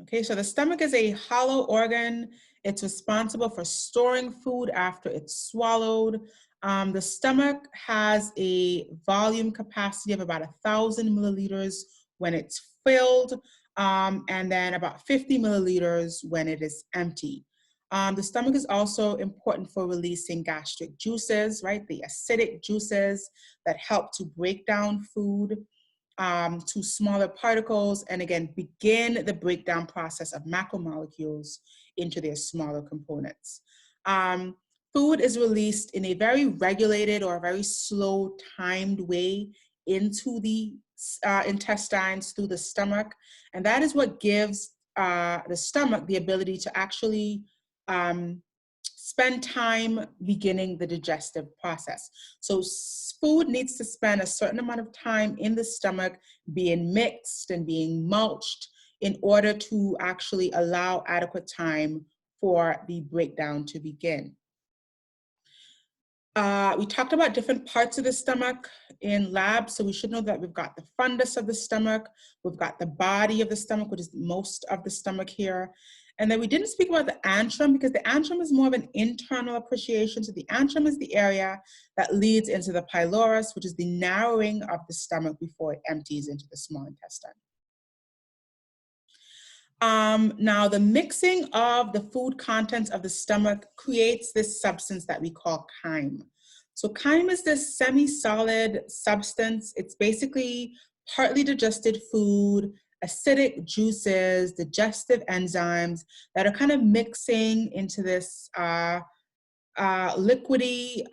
Okay, so the stomach is a hollow organ. It's responsible for storing food after it's swallowed. The stomach has a volume capacity of about 1,000 milliliters when it's filled, and then about 50 milliliters when it is empty. The stomach is also important for releasing gastric juices, right? The acidic juices that help to break down food to smaller particles, and again, begin the breakdown process of macromolecules into their smaller components. Food is released in a very regulated or very slow timed way into the intestines through the stomach, and that is what gives the stomach the ability to actually spend time beginning the digestive process. So food needs to spend a certain amount of time in the stomach being mixed and being mulched in order to actually allow adequate time for the breakdown to begin. We talked about different parts of the stomach in lab, so we should know that we've got the fundus of the stomach, we've got the body of the stomach, which is most of the stomach here. And then we didn't speak about the antrum because the antrum is more of an internal appreciation. So the antrum is the area that leads into the pylorus, which is the narrowing of the stomach before it empties into the small intestine. Now, the mixing of the food contents of the stomach creates this substance that we call chyme. So chyme is this semi-solid substance. It's basically partly digested food, acidic juices, digestive enzymes that are kind of mixing into this liquidy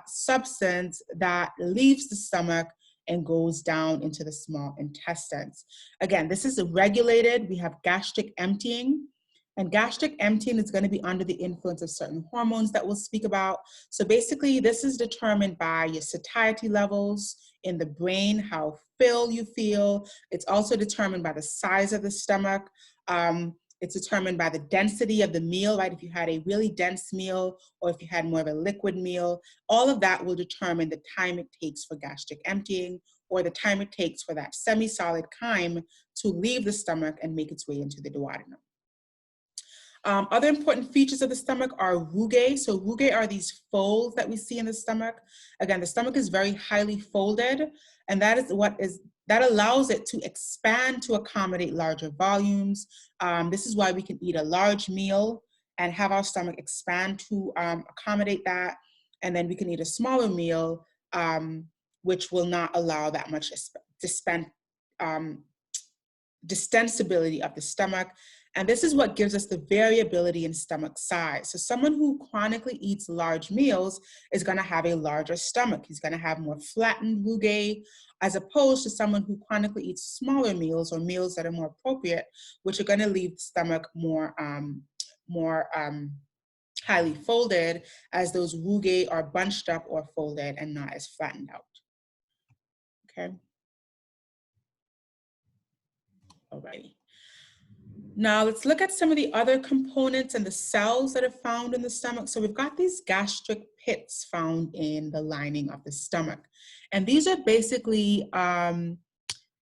substance that leaves the stomach and goes down into the small intestines. Again, this is regulated. We have gastric emptying, and gastric emptying is going to be under the influence of certain hormones that we'll speak about. So basically, this is determined by your satiety levels in the brain, how full you feel. It's also determined by the size of the stomach. It's determined by the density of the meal, right? If you had a really dense meal or if you had more of a liquid meal, all of that will determine the time it takes for gastric emptying or the time it takes for that semi-solid chyme to leave the stomach and make its way into the duodenum. Other important features of the stomach are rugae. So rugae are these folds that we see in the stomach. Again, the stomach is very highly folded, and that is that allows it to expand to accommodate larger volumes. This is why we can eat a large meal and have our stomach expand to accommodate that. And then we can eat a smaller meal, which will not allow that much distensibility of the stomach. And this is what gives us the variability in stomach size. So someone who chronically eats large meals is going to have a larger stomach. He's going to have more flattened rugae, as opposed to someone who chronically eats smaller meals or meals that are more appropriate, which are going to leave the stomach more highly folded, as those rugae are bunched up or folded and not as flattened out. Okay. Alrighty. Now let's look at some of the other components and the cells that are found in the stomach. So we've got these gastric pits found in the lining of the stomach. And these are basically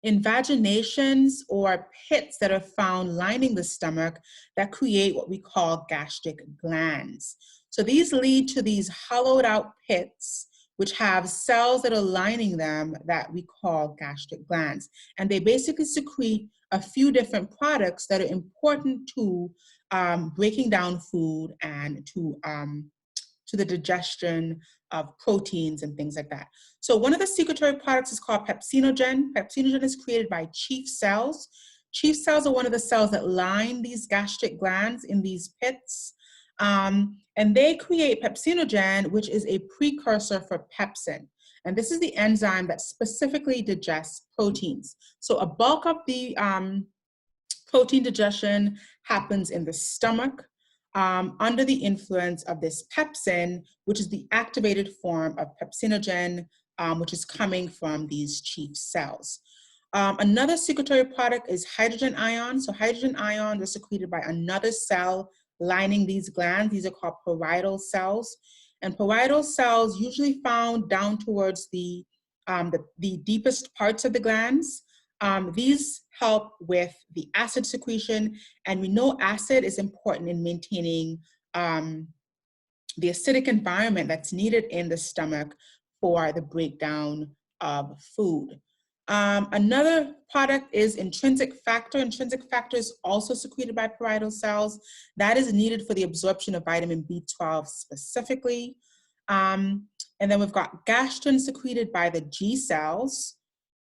invaginations or pits that are found lining the stomach that create what we call gastric glands. So these lead to these hollowed out pits which have cells that are lining them that we call gastric glands. And they basically secrete a few different products that are important to breaking down food and to the digestion of proteins and things like that. So one of the secretory products is called pepsinogen. Pepsinogen is created by chief cells. Chief cells are one of the cells that line these gastric glands in these pits. And they create pepsinogen, which is a precursor for pepsin. And this is the enzyme that specifically digests proteins. So a bulk of the protein digestion happens in the stomach under the influence of this pepsin, which is the activated form of pepsinogen, which is coming from these chief cells. Another secretory product is hydrogen ions. So hydrogen ions are secreted by another cell lining these glands. These are called parietal cells. And parietal cells usually found down towards the deepest parts of the glands. These help with the acid secretion, and we know acid is important in maintaining the acidic environment that's needed in the stomach for the breakdown of food. Another product is intrinsic factor. Intrinsic factor is also secreted by parietal cells. That is needed for the absorption of vitamin B12 specifically. And then we've got gastrin secreted by the G cells.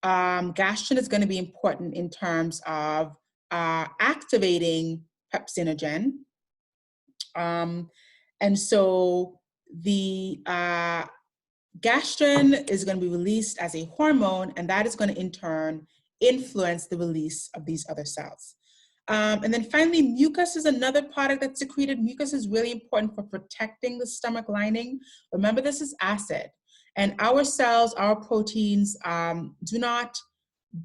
Gastrin is going to be important in terms of activating pepsinogen. And so the gastrin is going to be released as a hormone, and that is going to in turn influence the release of these other cells. And then finally, mucus is another product that's secreted. Mucus is really important for protecting the stomach lining. Remember, this is acid, and our cells, our proteins do not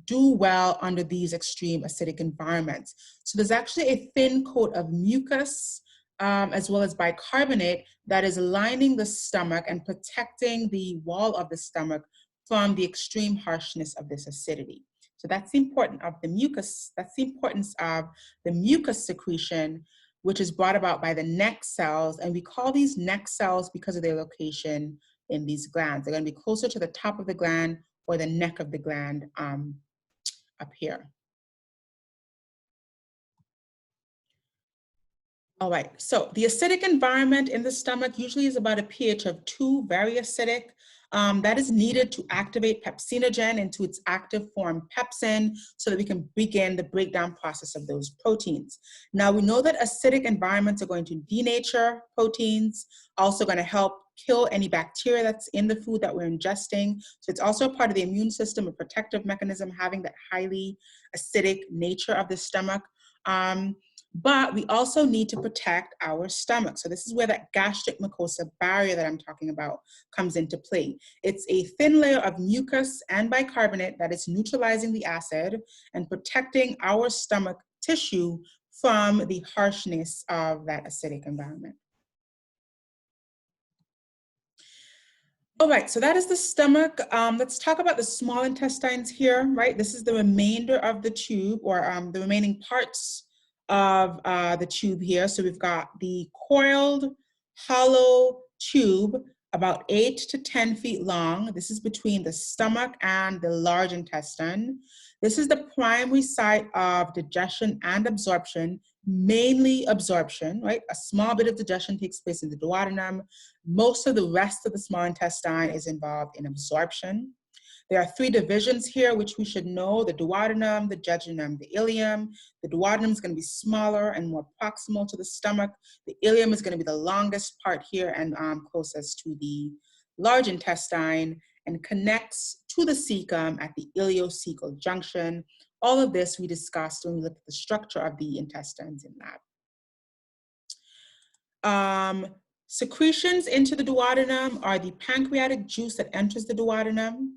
do well under these extreme acidic environments. So there's actually a thin coat of mucus as well as bicarbonate that is lining the stomach and protecting the wall of the stomach from the extreme harshness of this acidity. So that's the importance of the mucus. That's the importance of the mucus secretion, which is brought about by the neck cells. And we call these neck cells because of their location in these glands. They're going to be closer to the top of the gland or the neck of the gland up here. All right, so the acidic environment in the stomach usually is about a pH of 2, very acidic. That is needed to activate pepsinogen into its active form pepsin so that we can begin the breakdown process of those proteins. Now we know that acidic environments are going to denature proteins, also going to help kill any bacteria that's in the food that we're ingesting. So it's also a part of the immune system, a protective mechanism, having that highly acidic nature of the stomach. But we also need to protect our stomach. So this is where that gastric mucosa barrier that I'm talking about comes into play. It's a thin layer of mucus and bicarbonate that is neutralizing the acid and protecting our stomach tissue from the harshness of that acidic environment. All right, so that is the stomach. Let's talk about the small intestines here, right? This is the remainder of the tube, or the remaining parts of the tube here. So we've got the coiled, hollow tube, about 8 to 10 feet long. This is between the stomach and the large intestine. This is the primary site of digestion and absorption, mainly absorption, right? A small bit of digestion takes place in the duodenum. Most of the rest of the small intestine is involved in absorption. There are 3 divisions here, which we should know: the duodenum, the jejunum, the ileum. The duodenum is going to be smaller and more proximal to the stomach. The ileum is going to be the longest part here and closest to the large intestine, and connects to the cecum at the ileocecal junction. All of this we discussed when we looked at the structure of the intestines in lab. Secretions into the duodenum are the pancreatic juice that enters the duodenum.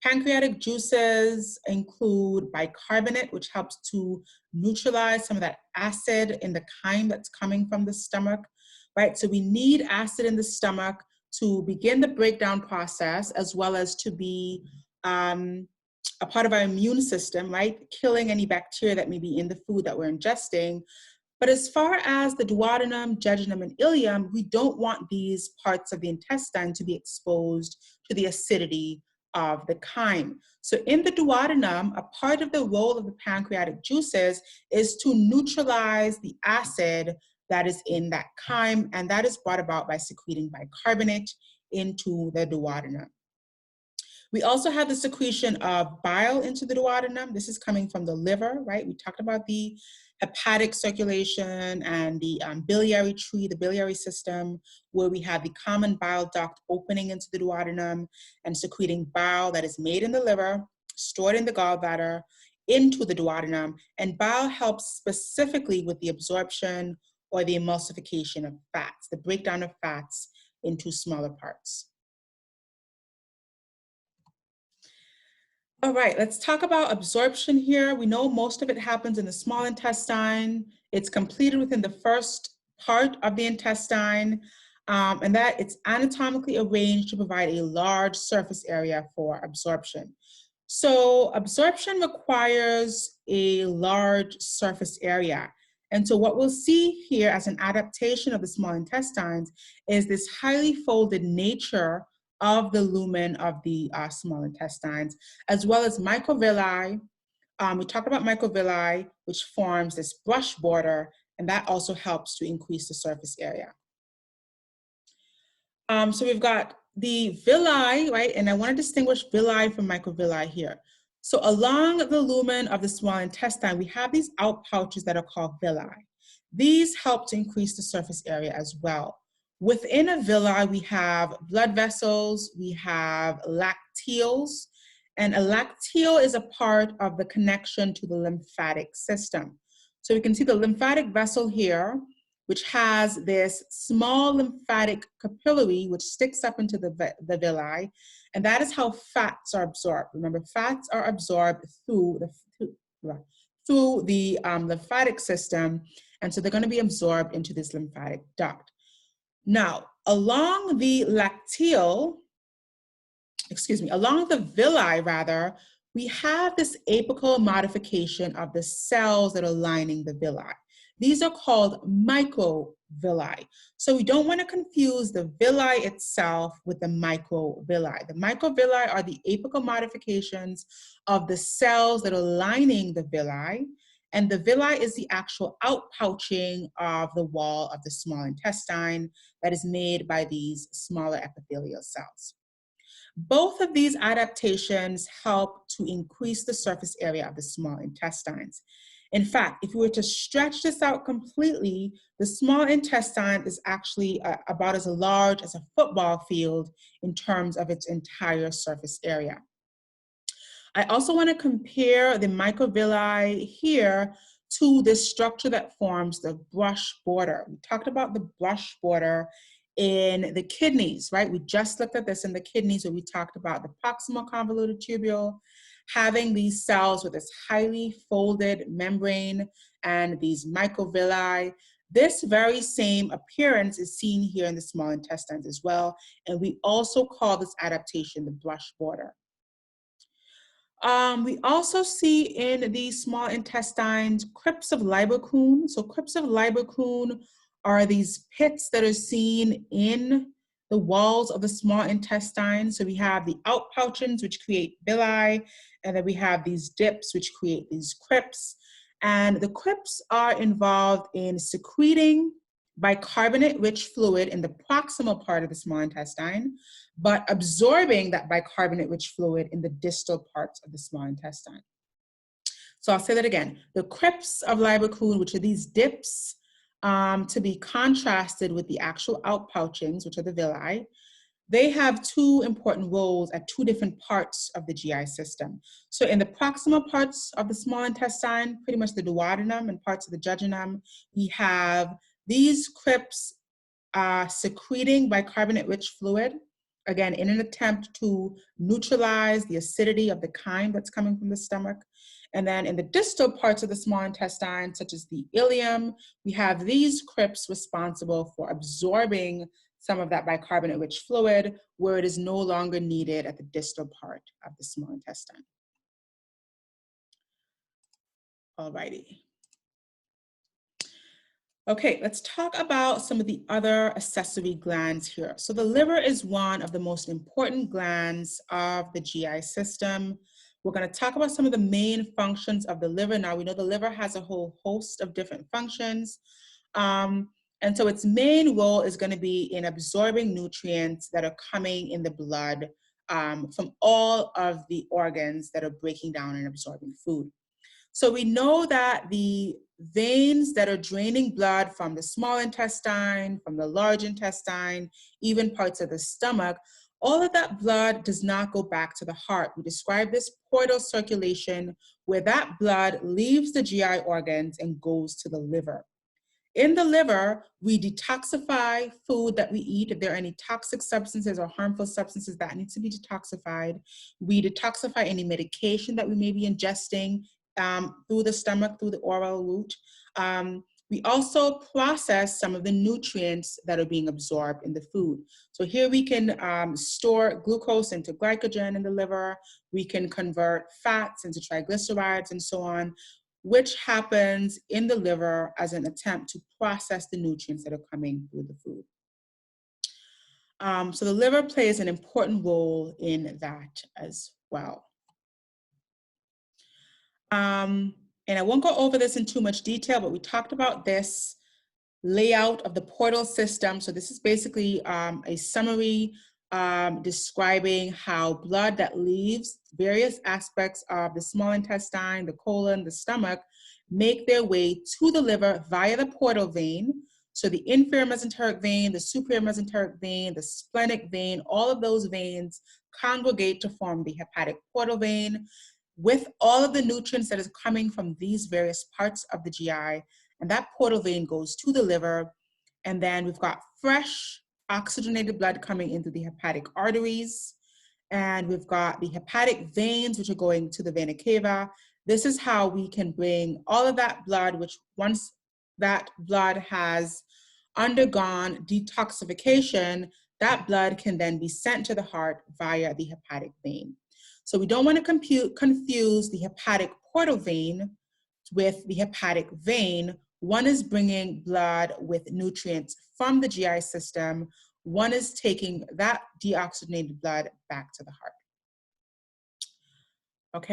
Pancreatic juices include bicarbonate, which helps to neutralize some of that acid in the chyme that's coming from the stomach, right? So we need acid in the stomach to begin the breakdown process, as well as to be a part of our immune system, right? Killing any bacteria that may be in the food that we're ingesting. But as far as the duodenum, jejunum, and ileum, we don't want these parts of the intestine to be exposed to the acidity of the chyme. So in the duodenum, a part of the role of the pancreatic juices is to neutralize the acid that is in that chyme, and that is brought about by secreting bicarbonate into the duodenum. We also have the secretion of bile into the duodenum. This is coming from the liver, right? We talked about the hepatic circulation and the biliary tree, the biliary system, where we have the common bile duct opening into the duodenum and secreting bile that is made in the liver, stored in the gallbladder, into the duodenum. And bile helps specifically with the absorption or the emulsification of fats, the breakdown of fats into smaller parts. All right, let's talk about absorption here. We know most of it happens in the small intestine. It's completed within the first part of the intestine, and that it's anatomically arranged to provide a large surface area for absorption. So absorption requires a large surface area. And so what we'll see here as an adaptation of the small intestines is this highly folded nature of the lumen of the small intestines, as well as microvilli. We talked about microvilli, which forms this brush border, and that also helps to increase the surface area. So we've got the villi, right? And I want to distinguish villi from microvilli here. So along the lumen of the small intestine, we have these outpouches that are called villi. These help to increase the surface area as well. Within a villi, we have blood vessels, we have lacteals, and a lacteal is a part of the connection to the lymphatic system. So we can see the lymphatic vessel here, which has this small lymphatic capillary which sticks up into the villi, and that is how fats are absorbed. Remember, fats are absorbed through the lymphatic system, and so they're going to be absorbed into this lymphatic duct. Now, along the villi rather, we have this apical modification of the cells that are lining the villi. These are called microvilli. So we don't want to confuse the villi itself with the microvilli. The microvilli are the apical modifications of the cells that are lining the villi, and the villi is the actual outpouching of the wall of the small intestine that is made by these smaller epithelial cells. Both of these adaptations help to increase the surface area of the small intestines. In fact, if we were to stretch this out completely, the small intestine is actually about as large as a football field in terms of its entire surface area. I also want to compare the microvilli here to this structure that forms the brush border. We talked about the brush border in the kidneys, right? We just looked at this in the kidneys where we talked about the proximal convoluted tubule having these cells with this highly folded membrane and these microvilli. This very same appearance is seen here in the small intestines as well, and we also call this adaptation the brush border. We also see in the small intestines crypts of Lieberkühn. So crypts of Lieberkühn are these pits that are seen in the walls of the small intestine. So we have the outpouchings, which create villi, and then we have these dips, which create these crypts. And the crypts are involved in secreting bicarbonate-rich fluid in the proximal part of the small intestine, but absorbing that bicarbonate-rich fluid in the distal parts of the small intestine. So I'll say that again. The crypts of Lieberkühn, which are these dips, to be contrasted with the actual outpouchings, which are the villi, they have two important roles at two different parts of the GI system. So in the proximal parts of the small intestine, pretty much the duodenum and parts of the jejunum, we have these crypts secreting bicarbonate-rich fluid, again, in an attempt to neutralize the acidity of the chyme that's coming from the stomach. And then in the distal parts of the small intestine, such as the ileum, we have these crypts responsible for absorbing some of that bicarbonate-rich fluid where it is no longer needed at the distal part of the small intestine. Alrighty. Okay, let's talk about some of the other accessory glands here. So the liver is one of the most important glands of the GI system. We're going to talk about some of the main functions of the liver. Now, we know the liver has a whole host of different functions. And so its main role is going to be in absorbing nutrients that are coming in the blood from all of the organs that are breaking down and absorbing food. So we know that the veins that are draining blood from the small intestine, from the large intestine, even parts of the stomach, all of that blood does not go back to the heart. We describe this portal circulation where that blood leaves the GI organs and goes to the liver. In the liver, we detoxify food that we eat. If there are any toxic substances or harmful substances that needs to be detoxified, we detoxify any medication that we may be ingesting through the stomach, through the oral route. We also process some of the nutrients that are being absorbed in the food. So here we can store glucose into glycogen in the liver. We can convert fats into triglycerides and so on, which happens in the liver as an attempt to process the nutrients that are coming through the food. So the liver plays an important role in that as well. And I won't go over this in too much detail, but we talked about this layout of the portal system. So this is basically a summary describing how blood that leaves various aspects of the small intestine, the colon, the stomach, make their way to the liver via the portal vein. So the inferior mesenteric vein, the superior mesenteric vein, the splenic vein, all of those veins congregate to form the hepatic portal vein with all of the nutrients that is coming from these various parts of the GI. And that portal vein goes to the liver. And then we've got fresh oxygenated blood coming into the hepatic arteries. And we've got the hepatic veins, which are going to the vena cava. This is how we can bring all of that blood, which once that blood has undergone detoxification, that blood can then be sent to the heart via the hepatic vein. So we don't want to confuse the hepatic portal vein with the hepatic vein. One is bringing blood with nutrients from the GI system. One is taking that deoxygenated blood back to the heart.